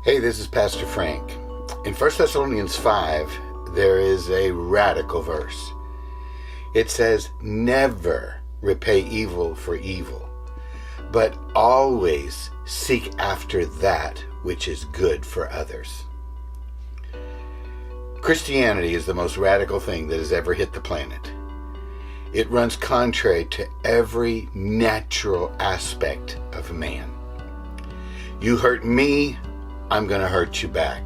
Hey, this is Pastor Frank. In 1 Thessalonians 5, there is a radical verse. It says, "Never repay evil for evil, but always seek after that which is good for others." Christianity is the most radical thing that has ever hit the planet. It runs contrary to every natural aspect of man. You hurt me, I'm going to hurt you back.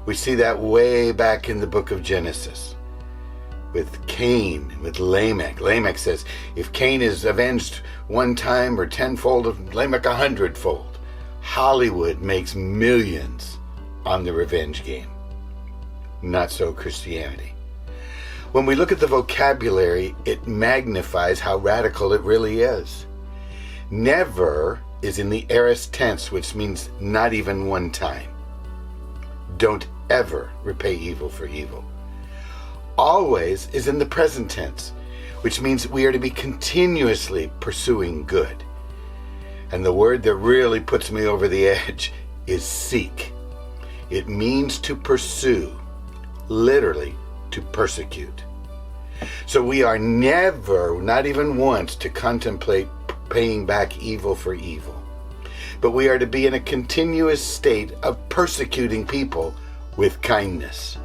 We see that way back in the book of Genesis with Cain, with Lamech. Lamech says, if Cain is avenged one time or tenfold, Lamech 100-fold. Hollywood makes millions on the revenge game. Not so Christianity. When we look at the vocabulary, it magnifies how radical it really is. Never is in the aorist tense, which means not even one time. Don't ever repay evil for evil. Always is in the present tense, which means we are to be continuously pursuing good. And the word that really puts me over the edge is seek. It means to pursue, literally to persecute. So we are never, not even once, to contemplate paying back evil for evil. But we are to be in a continuous state of persecuting people with kindness.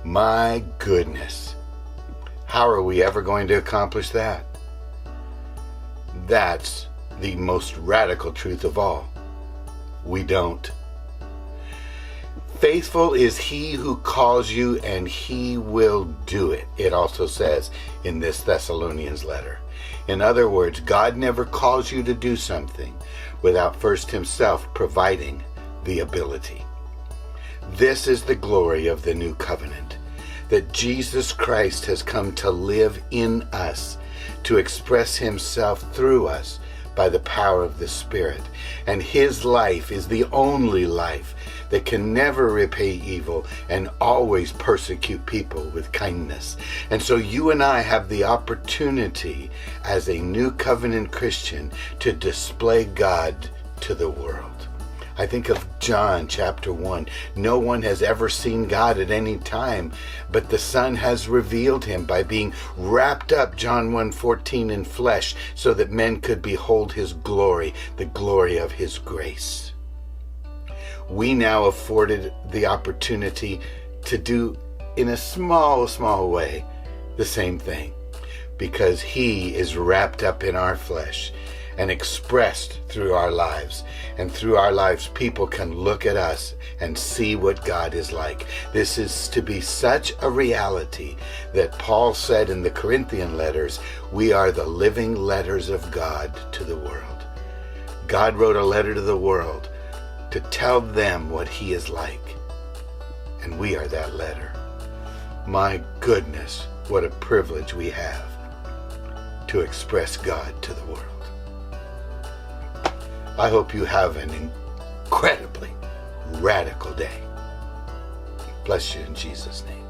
My goodness. How are we ever going to accomplish that? That's the most radical truth of all. We don't. Faithful is he who calls you, and he will do it, it also says in this Thessalonians letter. In other words, God never calls you to do something without first himself providing the ability. This is the glory of the new covenant, that Jesus Christ has come to live in us, to express himself through us by the power of the Spirit. And his life is the only life that can never repay evil and always persecute people with kindness. And so you and I have the opportunity as a new covenant Christian to display God to the world. I think of John chapter 1. No one has ever seen God at any time, but the Son has revealed him by being wrapped up, John 1:14, in flesh, so that men could behold his glory, the glory of his grace. We now afforded the opportunity to do, in a small way, the same thing, because he is wrapped up in our flesh and expressed through our lives. And through our lives, people can look at us and see what God is like. This is to be such a reality that Paul said in the Corinthian letters, we are the living letters of God to the world. God wrote a letter to the world to tell them what he is like. And we are that letter. My goodness, what a privilege we have to express God to the world. I hope you have an incredibly radical day. Bless you in Jesus' name.